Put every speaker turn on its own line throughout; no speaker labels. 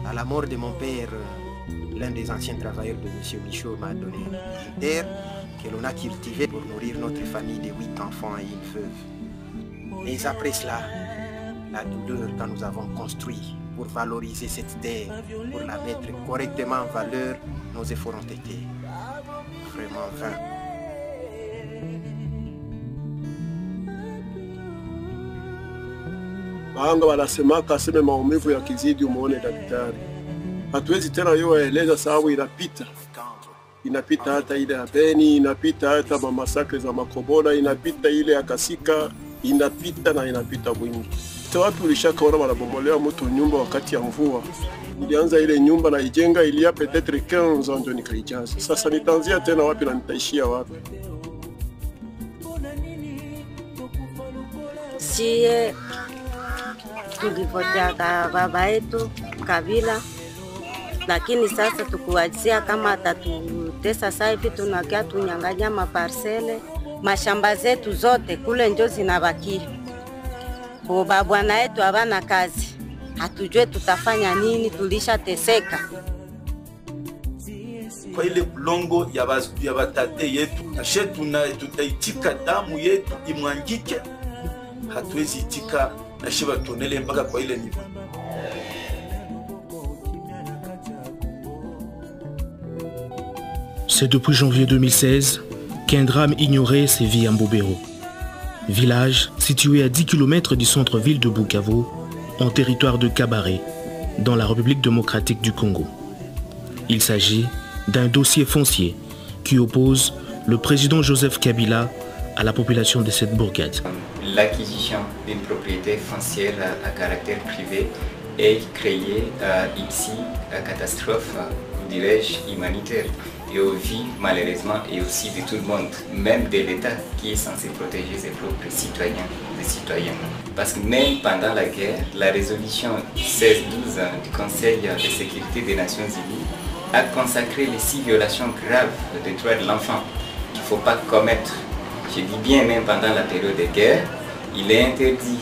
À la mort de mon père, l'un des anciens travailleurs de M. Michaud m'a donné une terre que l'on a cultivée pour nourrir notre famille de 8 enfants et une veuve. Mais après cela, la douleur quand nous avons construit pour valoriser cette terre, pour la mettre correctement en valeur, nos efforts ont été vraiment vains.
Wahanga wanasemaka aseme maumivu yakizidi umuone daktari. Hatuwezi tena yoeleza sababu inapita hata ile ya Beni, inapita hata mamasakre za Makobola, inapita ile ya Kasika, inapita na inapita wingi. Wapi ulishakaona wanabomolewa mtu nyumba wakati ya mvua? Nilianza ile nyumba na ijenga ilia peut-être 15 ans ndio nikaijaza. Sasa nitaanzia tena wapi na nitaishia wapi?
Sie tulivotea baba yetu Kabila, lakini sasa tukuwazia kama atatutesa sasa hivi tunakia tunyang'anya maparsele, mashamba zetu zote kule ndio zinabaki. Bwana yetu habana kazi, hatujue tutafanya nini, tulishateseka.
Kwa ile bulongo ya batate yetu, ashe tutaitika damu yetu imwangike, hatuwezi itika na shiba tonele mpaka kwa ile nivo.
C'est depuis janvier 2016 qu'un drame ignoré sévit à Mbobero, village situé à 10 km du centre-ville de Bukavu, en territoire de Kabaré, dans la République démocratique du Congo. Il s'agit d'un dossier foncier qui oppose le président Joseph Kabila à la population de cette bourgade.
L'acquisition d'une propriété foncière à caractère privé est créée ici à catastrophe, dirais-je, humanitaire, et au vie malheureusement et aussi de tout le monde, même de l'État qui est censé protéger ses propres citoyens et citoyennes. Parce que même pendant la guerre, la résolution 1612 du Conseil de sécurité des Nations Unies a consacré les 6 violations graves des droits de l'enfant qu'il ne faut pas commettre. Je dis bien même pendant la période de guerre, il est interdit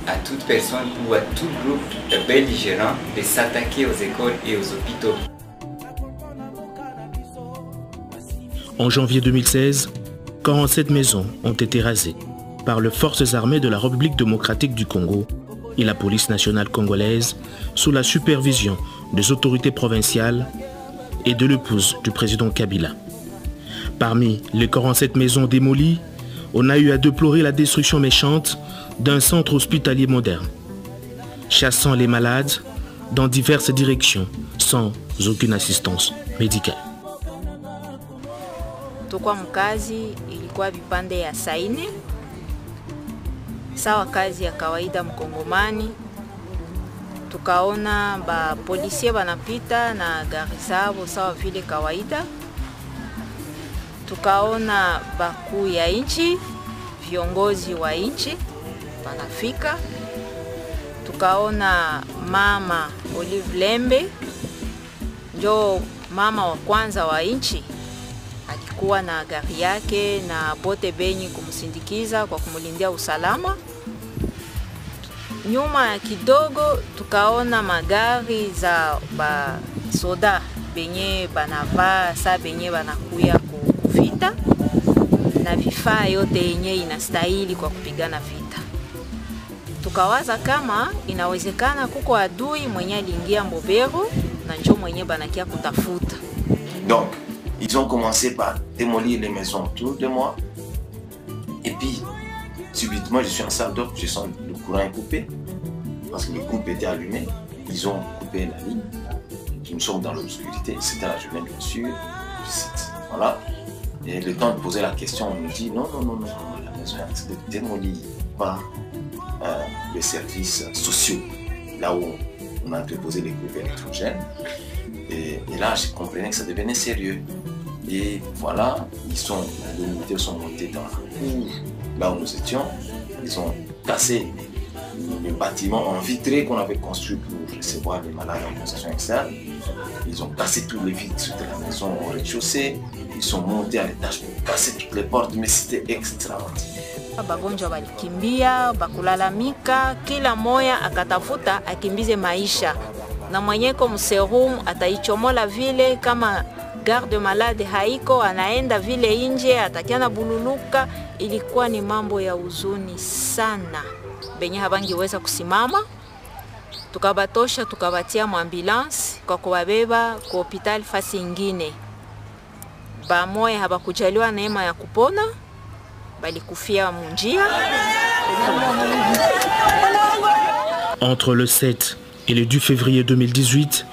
à toute personne ou à tout groupe belligérant de s'attaquer aux écoles et aux hôpitaux.
En janvier 2016, 47 maisons ont été rasées par les forces armées de la République démocratique du Congo et la police nationale congolaise sous la supervision des autorités provinciales et de l'épouse du président Kabila. Parmi les 47 maisons démolies, on a eu à déplorer la destruction méchante d'un centre hospitalier moderne, chassant les malades dans diverses directions sans aucune assistance médicale.
Tukwa mkazi ilikuwa vipande ya saini, sawa kazi ya kawaida mkongomani. Tukaona ba polisi banapita na gari zao sawa vile kawaida. Tukaona bakuu ya nchi, viongozi wa nchi wanafika. Tukaona mama Olive Lembe, ndio mama wa kwanza wa nchi, alikuwa na gari yake na bote benyi kumsindikiza kwa kumulindia usalama. Nyuma ya kidogo tukaona magari za soda benye banavaa sa benye banakuya kuvita na vifaa yote yenye inastahili kwa kupigana vita. Tukawaza kama inawezekana kuko adui mwenye aliingia Mbobero na njo mwenye banakia kutafuta.
Donc, ils ont commencé par démolir les maisons autour de moi. Et puis, subitement, je suis en salle d'ordre, je sens le courant est coupé. Parce que le couple était allumé. Ils ont coupé la ligne. Nous sommes dans l'obscurité. C'était la journée, bien sûr, du site. Voilà. Et le temps de poser la question, on nous dit non, la maison est démolie par les services sociaux. Là où on a déposé les groupes électrogènes. Et là, je comprenais que ça devenait sérieux. Et voilà, les militaires sont montés dans la cour, là où nous étions. Ils ont cassé le bâtiment en vitré qu'on avait construit pour recevoir les malades en concession externe. Ils ont cassé tous les vitres de la maison au rez-de-chaussée. Ils sont montés à l'étage pour casser toutes les portes, mais c'était extraordinaire.
bagonjwa balikimbia, bakulalamika, kila moya akatafuta akimbize maisha. Na mwenyeko mserum ataichomola vile kama garde malade haiko, anaenda vile nje atakiana bululuka. Ilikuwa ni mambo ya huzuni sana. Benye habangiweza kusimama, tukabatosha tukabatia ambulance kwa kuwabeba kwa hospitali fasi ingine. Bamoya habakujaliwa neema ya kupona, balikufia munjia.
Entre le 7 et le 2 février 2018,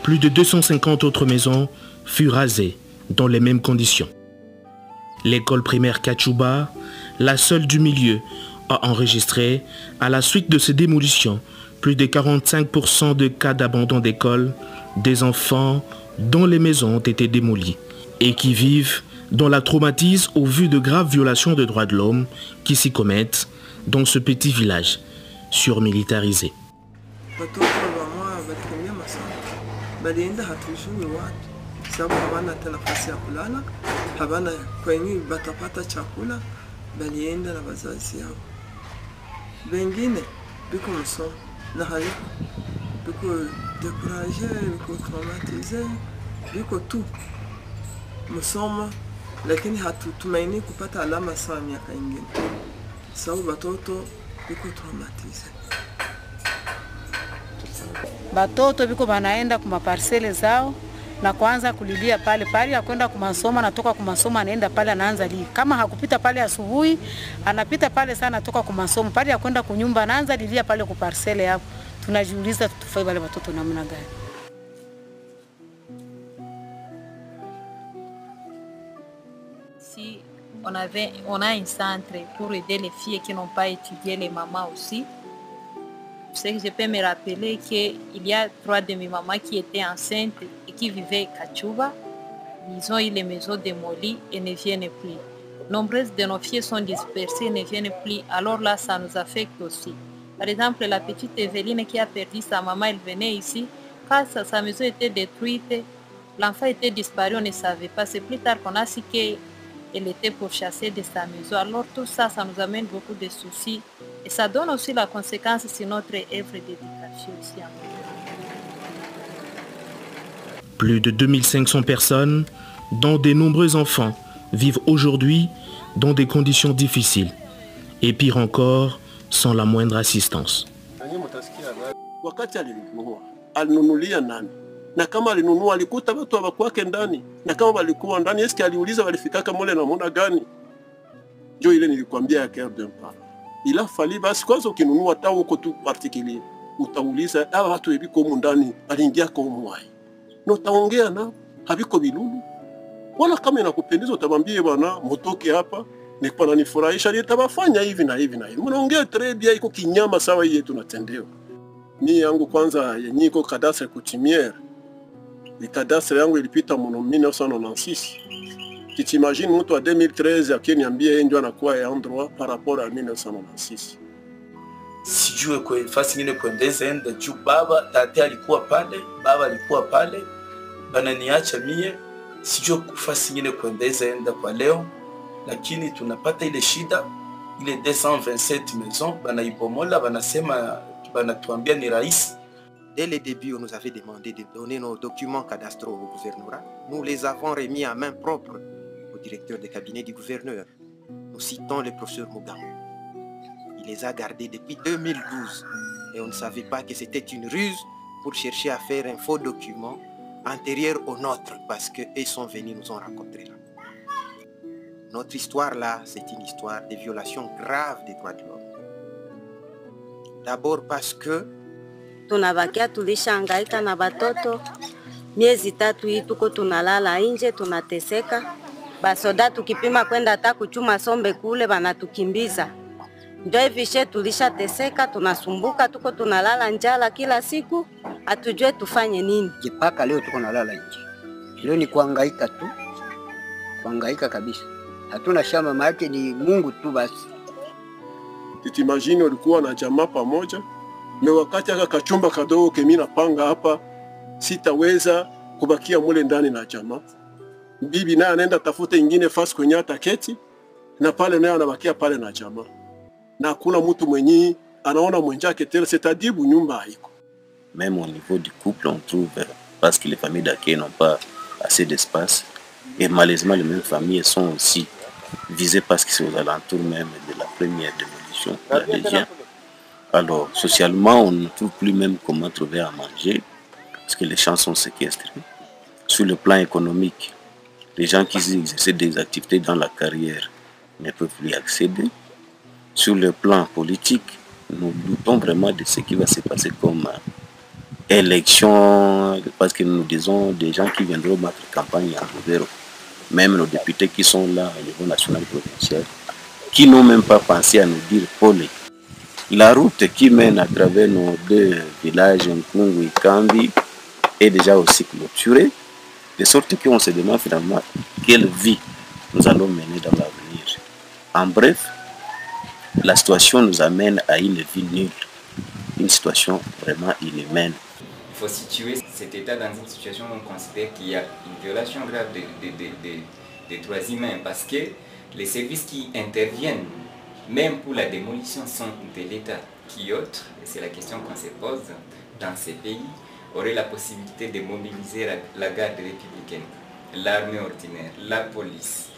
plus de 250 autres maisons furent rasées dans les mêmes conditions. L'école primaire Kachuba, la seule du milieu, a enregistré, à la suite de ces démolitions, plus de 45% de cas d'abandon d'école des enfants dont les maisons ont été démolies et qui vivent dans la traumatisme au vu de graves violations de droits de l'homme qui s'y commettent dans ce petit village surmilitarisé.
Sababu hawana hata nafasi ya kulala, hawana kwenye batapata chakula, balienda na wazazi yao. Wengine biko msomo na haliko, biko dekuraje, biko traumatize, biko tu msomo, lakini hatutumaini kupata alama sawa miaka ingine. Sababu watoto biko traumatize.
Batoto biko banaenda kuma parcele zao na kwanza kulilia pale pale, akwenda kumasoma, natoka kumasoma anaenda pale anaanza lia. Kama hakupita pale asubuhi, anapita pale sana toka kumasoma pale akwenda kunyumba anaanza lilia pale ku parcele hapo. Tunajiuliza tutufai wale watoto namna gani?
Si on a un centre pour aider les filles qui n'ont pas étudié, les mamans aussi. C'est que je peux me rappeler qu'il y a 3 de mes mamans qui étaient enceintes et qui vivaient à Kachuba. Ils ont eu les maisons démolies et ne viennent plus. Nombreuses de nos filles sont dispersées et ne viennent plus. Alors là, ça nous affecte aussi. Par exemple, la petite Evelyne qui a perdu sa maman, elle venait ici. Quand sa maison était détruite, l'enfant était disparu, on ne savait pas. C'est plus tard qu'on a su qu'elle était pourchassée de sa maison. Alors tout ça, ça nous amène beaucoup de soucis. Et ça donne aussi la conséquence sur notre œuvre d'éducation ici en Europe.
Plus de 2500 personnes, dont de nombreux enfants, vivent aujourd'hui dans des conditions difficiles. Et pire encore, sans la moindre assistance.
Wakati alinunulia nani? Na kama alinunua alikuta watu hawakwake ndani. Na kama walikuwa ndani, eski aliuliza walifikaka mole na muda gani? Jo ile nilikwambia ya Cœur d'un Parent. Ila fali basi kwanza ukinunua hata uko tu particulier utauliza hawa watu ebiko humu ndani aliingia kwa umwai. Na utaongea na habiko bilulu. Wala kama inakupendeza utamwambie bwana mtoke hapa nilikuwa nanifurahisha nitabafanya hivi na hivi na hivi. Mnaongea trebia iko kinyama sawa hii tunatendewa. Mimi yangu kwanza yenyiko kadastre coutumière. Ni kadastre yangu ilipita mno 1996. Tu t'imagines mtu wa 2013 akiniambia yeye ndio anakuwa ya droit par rapport à 1996.
Sijue kwa nafasi nyingine kuendeza enda juu baba tate alikuwa pale, baba alikuwa pale, bananiacha mie, sijue nafasi nyingine kuendeza enda kwa leo, lakini tunapata ile shida, ile 227 maisons, banaibomola, banasema, banatuambia ni rais.
Dès le début, on nous avait demandé de donner nos documents cadastraux au gouvernorat. Nous les avons remis à main propre au directeur de cabinet du gouverneur. Nous citons le professeur Mugambo. Il les a gardés depuis 2012 et on ne savait pas que c'était une ruse pour chercher à faire un faux document antérieur au nôtre parce qu'eux sont venus nous ont rencontrés là. Notre histoire là, c'est une histoire de violation grave des droits de l'homme. D'abord parce que
tunabakia tulishangaika na batoto miezi 3 hii tuko tunalala nje tunateseka. Basoda tukipima kwenda hata kuchuma sombe kule banatukimbiza. Ndio hivi she tulishateseka tunasumbuka tuko tunalala njala kila siku hatujue tufanye nini.
Kipaka leo tuko nalala nje. Leo ni kuhangaika tu. Kuhangaika kabisa. Hatuna shamba maana ni Mungu tu basi.
Titimagine ulikuwa na jamaa pamoja. Me wakati aka kachumba kadogo kemi napanga hapa sitaweza kubakia mule ndani na jamaa. Bibi naye anaenda tafuta ingine fasi kwenye ataketi na pale naye anabakia pale na jamaa, na hakuna mtu mwenye anaona mwenjake tena, c'est-à-dire nyumba haiko.
Même au niveau du couple, on trouve, parce que les familles d'accueil n'ont pas assez d'espace, et malheureusement les mêmes familles sont aussi visées parce que c'est aux alentours même de la première démolition, la deuxième. Alors, socialement, on ne trouve plus même comment trouver à manger, parce que les champs sont séquestrés. Sur le plan économique, les gens qui exercent des activités dans la carrière ne peuvent plus y accéder. Sur le plan politique, nous doutons vraiment de ce qui va se passer comme élection, parce que nous disons des gens qui viendront battre campagne à Rouvero, même nos députés qui sont là au niveau national et provincial, qui n'ont même pas pensé à nous dire Paul. La route qui mène à travers nos deux villages, Nkungu et Kambi, est déjà aussi clôturée, de sorte qu'on se demande finalement quelle vie nous allons mener dans l'avenir. En bref, la situation nous amène à une vie nulle, une situation vraiment inhumaine.
Il faut situer cet État dans une situation où on considère qu'il y a une violation grave des droits humains, parce que les services qui interviennent, même pour la démolition, sont de l'État. Qui autre, et c'est la question qu'on se pose dans ces pays, aurait la possibilité de mobiliser la garde républicaine, l'armée ordinaire, la police,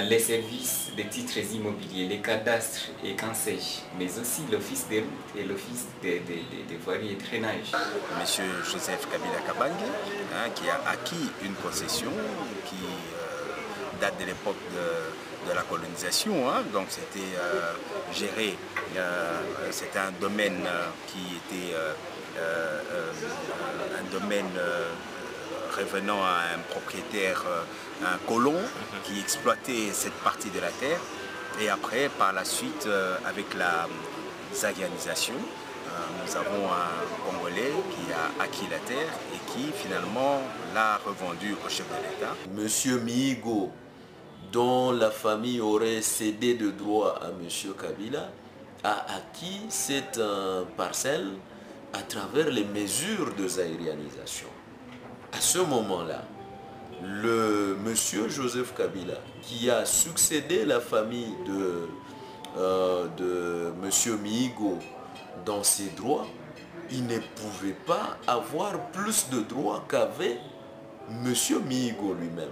les services de titres immobiliers, les cadastres et conseils, mais aussi l'office des routes et l'office des voiries et drainage.
Monsieur Joseph Kabila Kabange, qui a acquis une concession qui date de l'époque de la colonisation, donc c'était géré, c'était un domaine qui était un domaine revenant à un propriétaire, un colon qui exploitait cette partie de la terre. Et après, par la suite, avec la zaïanisation, nous avons un Congolais qui a acquis la terre et qui finalement l'a revendue au chef de l'État.
Monsieur Mihigo, dont la famille aurait cédé de droit à Monsieur Kabila, a acquis cette parcelle à travers les mesures de zaïrianisation. À ce moment-là, le monsieur Joseph Kabila, qui a succédé la famille de monsieur Mihigo dans ses droits, il ne pouvait pas avoir plus de droits qu'avait monsieur Mihigo lui-même.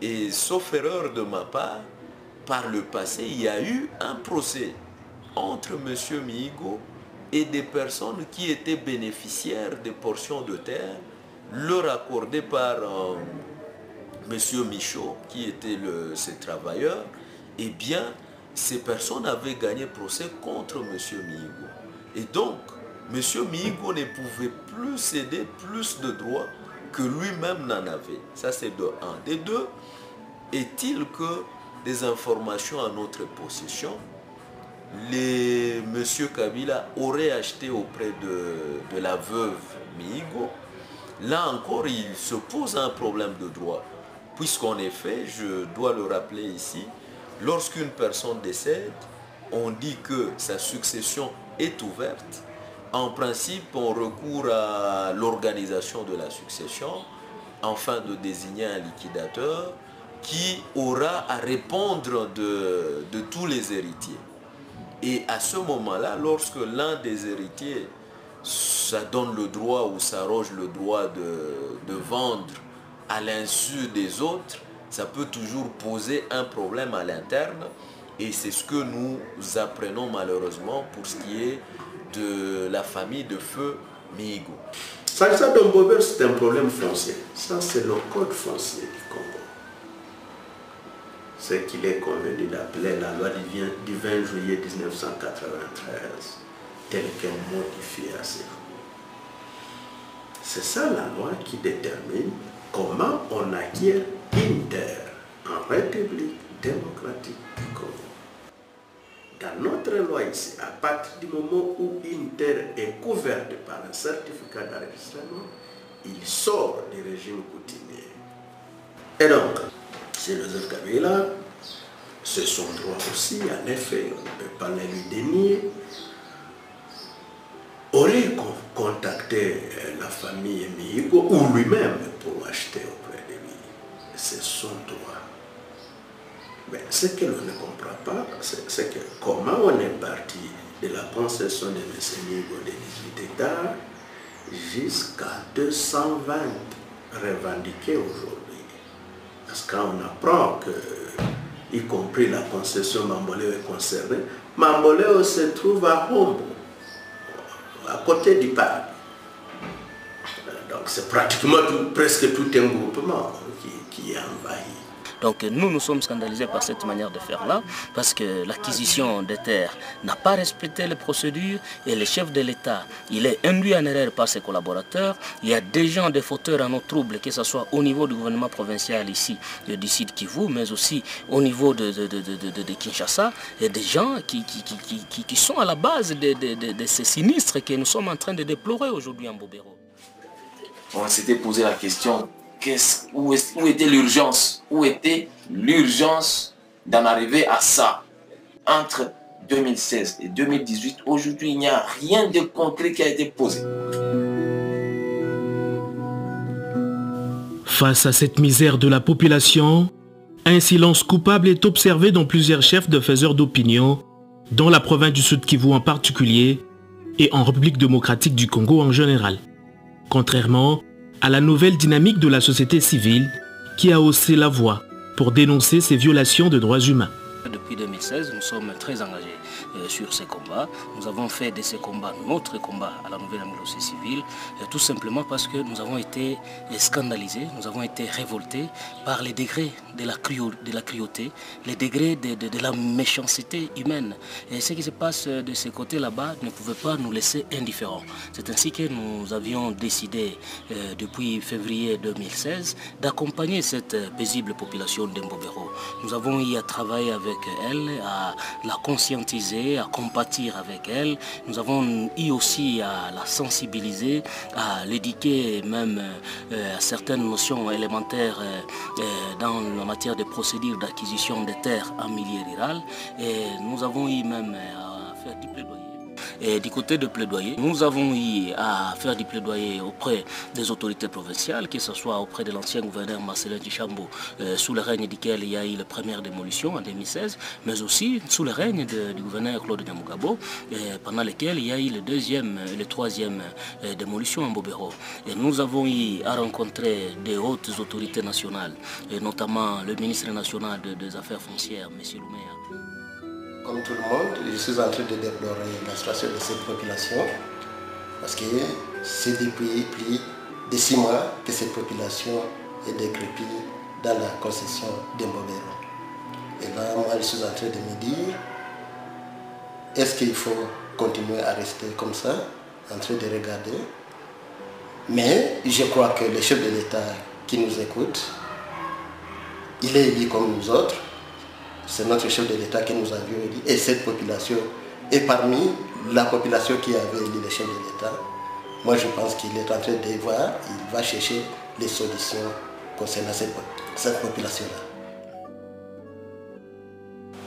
Et sauf erreur de ma part, par le passé, il y a eu un procès entre monsieur Mihigo et des personnes qui étaient bénéficiaires des portions de terre leur accordées par monsieur Michaud, qui était ce travailleur. Eh bien, ces personnes avaient gagné procès contre monsieur Mihigo. Et donc, monsieur Mihigo ne pouvait plus céder plus de droits que lui-même n'en avait. Ça, c'est de un. De deux, est-il que des informations à notre possession, monsieur Kabila aurait acheté auprès de la veuve Mihigo. Là encore, il se pose un problème de droit. Puisqu'en effet, je dois le rappeler ici, lorsqu'une personne décède, on dit que sa succession est ouverte. En principe, on recourt à l'organisation de la succession afin de désigner un liquidateur qui aura à répondre de tous les héritiers. Et à ce moment-là, lorsque l'un des héritiers, ça donne le droit ou s'arroge le droit de vendre à l'insu des autres, ça peut toujours poser un problème à l'interne. Et c'est ce que nous apprenons malheureusement pour ce qui est de la famille de feu Mihigo.
S'agissant de Mbobel, c'est un problème foncier. Ça, c'est le code foncier du Congo. Ce qu'il est convenu d'appeler la loi du 20 juillet 1993, telle qu'elle modifiée à ce jour. C'est ça la loi qui détermine comment on acquiert une terre en République démocratique du Congo. Dans notre loi ici, à partir du moment où une terre est couverte par un certificat d'enregistrement, il sort du régime coutumier. Et donc, c'est Joseph Kabila, c'est son droit aussi, en effet, on ne peut pas le lui dénier, aurait contacté la famille Mihigo ou lui-même pour acheter auprès de lui. C'est son droit. Mais ce que l'on ne comprend pas, c'est que comment on est parti de la concession de M. Migo de 18 hectares jusqu'à 220 revendiqués aujourd'hui. Parce qu'on apprend que, y compris la concession Mamboléo est concernée, Mamboléo se trouve à Hombo, à côté du parc. Donc c'est pratiquement presque tout un groupement qui est envahi.
Donc nous sommes scandalisés par cette manière de faire-là, parce que l'acquisition des terres n'a pas respecté les procédures et le chef de l'État, il est induit en erreur par ses collaborateurs. Il y a des gens, des fauteurs à nos troubles, que ce soit au niveau du gouvernement provincial ici, du Sud Kivu, mais aussi au niveau de Kinshasa, et des gens qui sont à la base de ces sinistres que nous sommes en train de déplorer aujourd'hui en Bobero.
On s'était posé la question, où était l'urgence? Où était l'urgence d'en arriver à ça? Entre 2016 et 2018, aujourd'hui, il n'y a rien de concret qui a été posé.
Face à cette misère de la population, un silence coupable est observé dans plusieurs chefs de faiseurs d'opinion, dans la province du Sud Kivu en particulier, et en République démocratique du Congo en général. Contrairement à la nouvelle dynamique de la société civile qui a haussé la voix pour dénoncer ces violations de droits humains.
Depuis 2016, nous sommes très engagés sur ces combats. Nous avons fait de ces combats notre combat à la nouvelle Anglo-Société civile, tout simplement parce que nous avons été scandalisés, nous avons été révoltés par les degrés de la cruauté, les degrés de la méchanceté humaine. Et ce qui se passe de ce côté là-bas ne pouvait pas nous laisser indifférents. C'est ainsi que nous avions décidé, depuis février 2016, d'accompagner cette paisible population d'Mbobero. Nous avons eu à travailler avec elle, à la conscientiser, à compatir avec elle. Nous avons eu aussi à la sensibiliser, à l'éduquer même à certaines notions élémentaires dans la matière de procédures d'acquisition des terres en milieu rural. Et nous avons eu même à faire du plaidoyer. Et du côté de plaidoyer, nous avons eu à faire du plaidoyer auprès des autorités provinciales, que ce soit auprès de l'ancien gouverneur Marcelin Dichambo, sous le règne duquel il y a eu la première démolition en 2016, mais aussi sous le règne du gouverneur Claude Nyamugabo, pendant lequel il y a eu le deuxième et le troisième démolition en Bobero. Et nous avons eu à rencontrer des hautes autorités nationales, et notamment le ministre national des Affaires foncières, M. Louméa.
Comme tout le monde, je suis en train de déplorer la situation de cette population parce que c'est depuis plus de 6 mois que cette population est décrépite dans la concession d'Mbobero. Et là, moi, je suis en train de me dire, est-ce qu'il faut continuer à rester comme ça, en train de regarder? Mais je crois que le chef de l'État qui nous écoute, il est élu comme nous autres. C'est notre chef de l'État que nous avions élu. Et cette population est parmi la population qui avait élu le chef de l'État. Moi, je pense qu'il est en train de voir, il va chercher les solutions concernant cette population-là.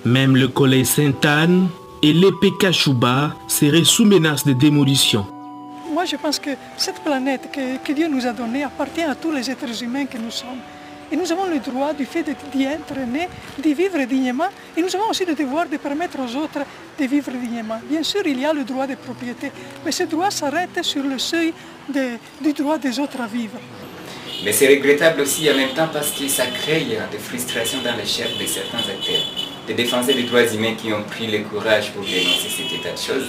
Même le collège Sainte-Anne et l'épée Kachouba seraient sous menace de démolition.
Moi, je pense que cette planète que Dieu nous a donnée appartient à tous les êtres humains que nous sommes. Et nous avons le droit du fait d'y être nés, de vivre dignement. Et nous avons aussi le devoir de permettre aux autres de vivre dignement. Bien sûr, il y a le droit de propriété, mais ce droit s'arrête sur le seuil du droit des autres à vivre.
Mais c'est regrettable aussi en même temps parce que ça crée des frustrations dans les chefs de certains acteurs, des défenseurs des droits humains qui ont pris le courage pour dénoncer cet état de choses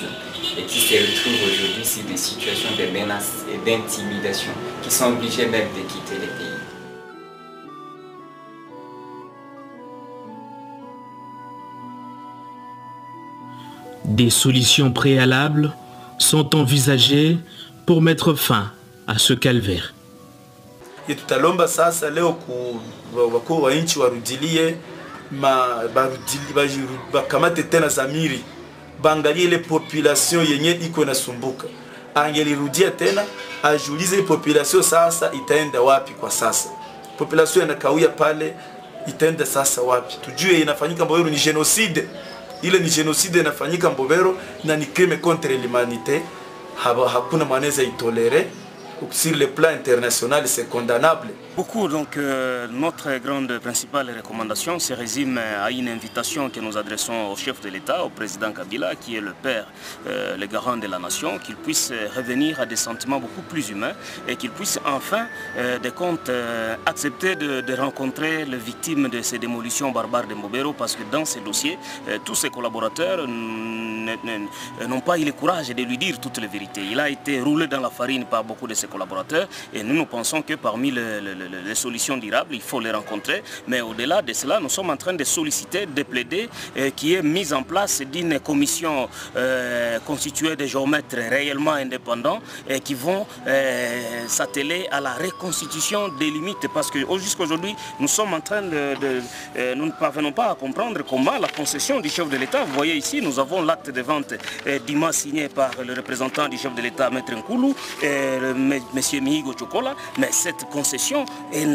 et qui se retrouvent aujourd'hui sur des situations de menaces et d'intimidation, qui sont obligés même de quitter le pays.
Des solutions préalables sont envisagées pour mettre fin à ce calvaire.
Tutalomba sasa leo wakuu wa nchi warudilie bakamate tena zamiri, baangalie ile population yenye iko nasumbuka, angelirudia tena ajulize population sasa itaenda wapi kwa sasa. Population inakawia pale, itaenda sasa wapi? Tujue inafanyika Mbobero ni genocide. Ile ni genocide inafanyika Mbobero na ni crime contre l'humanité. Hakuna maneza itolere. sur le plan international, c'est condamnable.
Beaucoup, donc notre grande principale recommandation se résume à une invitation que nous adressons au chef de l'État, au président Kabila, qui est le père, le garant de la nation, qu'il puisse revenir à des sentiments beaucoup plus humains et qu'il puisse enfin, de compte, accepter de rencontrer les victimes de ces démolitions barbares de Mbobero, parce que dans ces dossiers, tous ses collaborateurs n'ont pas eu le courage de lui dire toute la vérité. Il a été roulé dans la farine par beaucoup de ses collaborateurs et nous pensons que parmi les solutions durables, il faut les rencontrer. Mais au-delà de cela, nous sommes en train de solliciter, de plaider qui est mise en place d'une commission constituée de géomètres réellement indépendants et qui vont s'atteler à la reconstitution des limites. Parce que jusqu'à aujourd'hui, nous sommes en train nous ne parvenons pas à comprendre comment la concession du chef de l'État, vous voyez ici, nous avons l'acte de vente d'IMA signé par le représentant du chef de l'État, Maître Nkoulou, M. Mihigo Chokola, mais cette concession est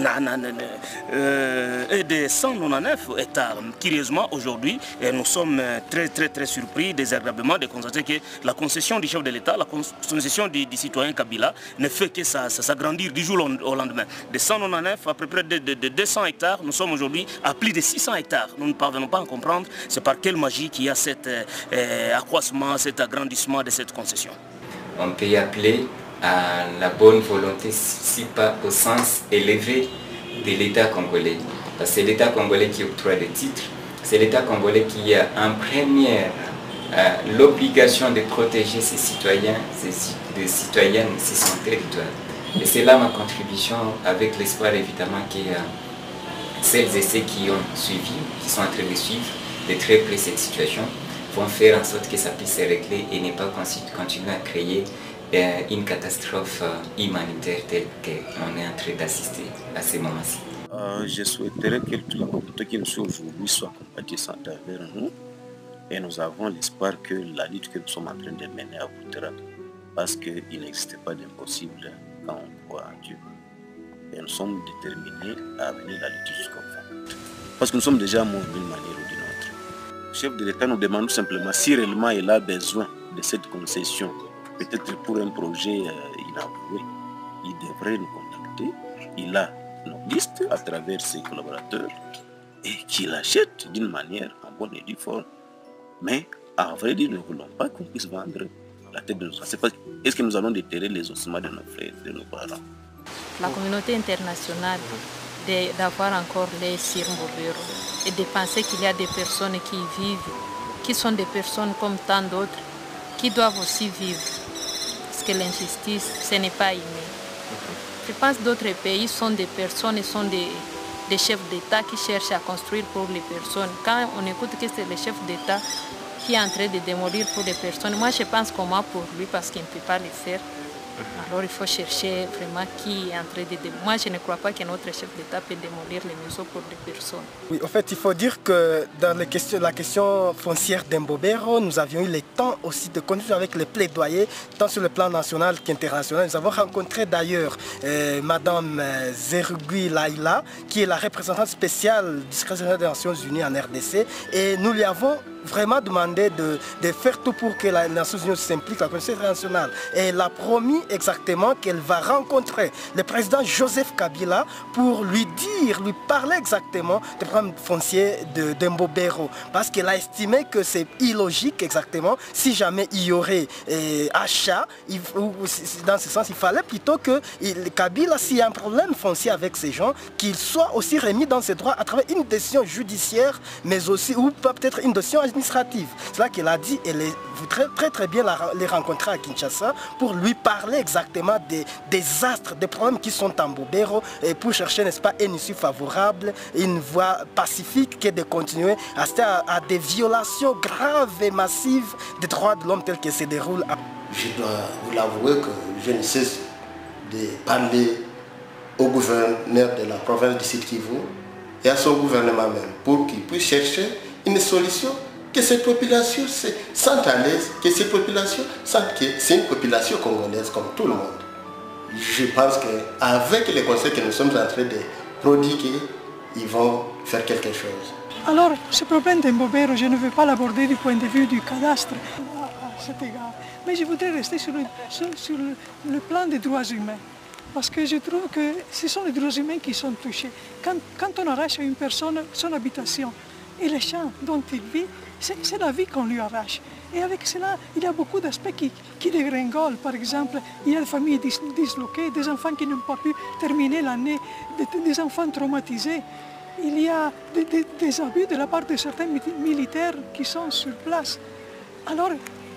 de 199 hectares. Curieusement, aujourd'hui, nous sommes très surpris, désagréablement, de constater que la concession du chef de l'État, la concession du citoyen Kabila, ne fait que s'agrandir du jour au lendemain. De 199 à peu près de 200 hectares, nous sommes aujourd'hui à plus de 600 hectares. Nous ne parvenons pas à comprendre c'est par quelle magie qu'il y a cet accroissement, cet agrandissement de cette concession.
On peut y appeler à la bonne volonté, si pas au sens élevé de l'État congolais. Parce que c'est l'État congolais qui octroie des titres, c'est l'État congolais qui a en première l'obligation de protéger ses citoyens, ses citoyennes, son territoire. Et c'est là ma contribution, avec l'espoir évidemment que celles et ceux qui ont suivi, qui sont en train de suivre de très près cette situation, vont faire en sorte que ça puisse se régler et ne pas continuer à créer une catastrophe humanitaire telle qu'on est en train d'assister à ces moments-ci.
Je souhaiterais que toute la communauté qui nous suit aujourd'hui soit compatissante envers nous et nous avons l'espoir que la lutte que nous sommes en train de mener aboutira parce qu'il n'existe pas d'impossible quand on croit en Dieu. Et nous sommes déterminés à mener la lutte jusqu'au fond. Parce que nous sommes déjà morts d'une manière ou d'une autre. Le chef de l'État nous demande tout simplement si réellement il a besoin de cette concession, peut-être pour un projet inavoué, il devrait nous contacter. Il a nos listes à travers ses collaborateurs et qu'il achète d'une manière en bonne et due forme. Mais à vrai dire, nous ne voulons pas qu'on puisse vendre la tête de nos enfants. Est-ce que nous allons déterrer les ossements de nos frères, de nos parents?
La communauté internationale d'avoir encore les sur Mbobero et de penser qu'il y a des personnes qui y vivent, qui sont des personnes comme tant d'autres, qui doivent aussi vivre. Parce que l'injustice, ce n'est pas inné. Je pense que d'autres pays sont des personnes, sont des chefs d'État qui cherchent à construire pour les personnes. Quand on écoute que c'est le chef d'État qui est en train de démolir pour les personnes, moi je pense comment pour lui parce qu'il ne peut pas le faire. Alors il faut chercher vraiment qui est en train de démolir. Moi je ne crois pas que notre chef d'État peut démolir les maisons pour les personnes.
Oui, en fait il faut dire que dans la question foncière d'Mbobero, nous avions eu le temps aussi de continuer avec les plaidoyers, tant sur le plan national qu'international. Nous avons rencontré d'ailleurs Madame Zerugui Laila, qui est la représentante spéciale du secrétaire des Nations Unies en RDC, et nous lui avons vraiment demandé de faire tout pour que les Nations Unies s'impliquent, la communauté internationale. Et elle a promis exactement qu'elle va rencontrer le président Joseph Kabila pour lui parler exactement des problèmes fonciers de Mbobero. Parce qu'elle a estimé que c'est illogique exactement si jamais il y aurait achat. Dans ce sens, il fallait plutôt que Kabila, s'il y a un problème foncier avec ces gens, qu'il soit aussi remis dans ses droits à travers une décision judiciaire, mais aussi, ou peut-être une décision administrative. C'est là qu'elle a dit, elle voudrait très bien les rencontrer à Kinshasa pour lui parler exactement des désastres, des problèmes qui sont en Mbobero et pour chercher, n'est-ce pas, une issue favorable, une voie pacifique qui est de continuer à des violations graves et massives des droits de l'homme tels que se déroulent.
Je dois vous l'avouer que je ne cesse de parler au gouverneur de la province du Sud Kivu et à son gouvernement même pour qu'il puisse chercher une solution, que cette population se sente à l'aise, que cette population sente que c'est une population congolaise comme tout le monde. Je pense qu'avec les conseils que nous sommes en train de prodiguer, ils vont faire quelque chose.
Alors, ce problème de Mbobero, je ne veux pas l'aborder du point de vue du cadastre à cet égard, mais je voudrais rester sur le plan des droits humains. Parce que je trouve que ce sont les droits humains qui sont touchés. Quand on arrache à une personne son habitation et les champs dont il vit, c'est la vie qu'on lui arrache. Et avec cela, il y a beaucoup d'aspects qui dégringolent. Par exemple, il y a des familles disloquées, des enfants qui n'ont pas pu terminer l'année, des enfants traumatisés. Il y a des abus de la part de certains militaires qui sont sur place. Alors,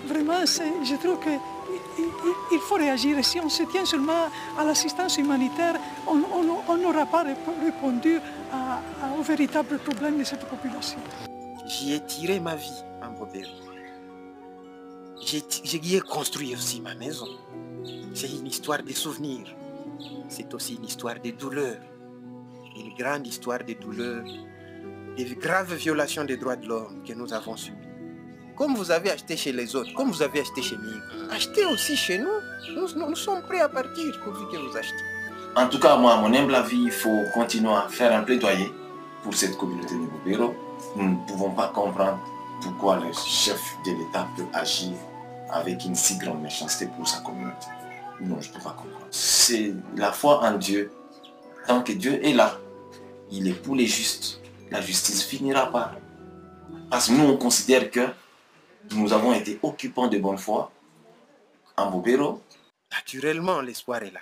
vraiment, je trouve qu'il faut réagir. Et si on se tient seulement à l'assistance humanitaire, on n'aura pas répondu au véritable problème de cette population.
J'y ai tiré ma vie en Bobero. J'y ai construit aussi ma maison. C'est une histoire de souvenirs. C'est aussi une histoire de douleur. Une grande histoire de douleur, de graves violations des droits de l'homme que nous avons subies. Comme vous avez acheté chez les autres, comme vous avez acheté chez nous, achetez aussi chez nous. Nous sommes prêts à partir pourvu que vous achetez.
En tout cas, moi, à mon humble avis, il faut continuer à faire un plaidoyer pour cette communauté de Bobero. Nous ne pouvons pas comprendre pourquoi le chef de l'État peut agir avec une si grande méchanceté pour sa communauté. Non, je ne peux pas comprendre. C'est la foi en Dieu. Tant que Dieu est là, il est pour les justes. La justice finira par. Parce que nous, on considère que nous avons été occupants de bonne foi en Bobero.
Naturellement, l'espoir est là.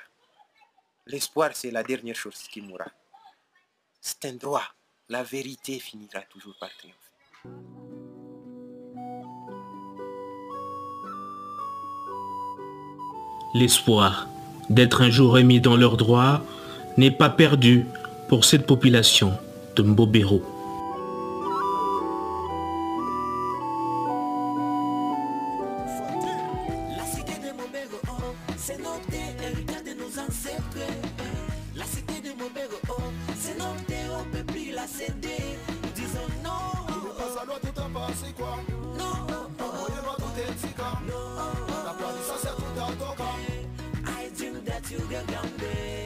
L'espoir, c'est la dernière chose qui mourra. C'est un droit. La vérité finira toujours par triompher.
L'espoir d'être un jour remis dans leurs droits n'est pas perdu pour cette population de Mbobero.
La cité de Mbobero, c'est notre héritage de nos ancêtres. La cité de Mbobero, c'est notre, on ne peut plus la céder. Nous disons non. Il ne passe à l'autre tout en passé quoi. Non. Voyez-moi tout est tika. Non. La planissance c'est tout en toka. I dream that you get down there.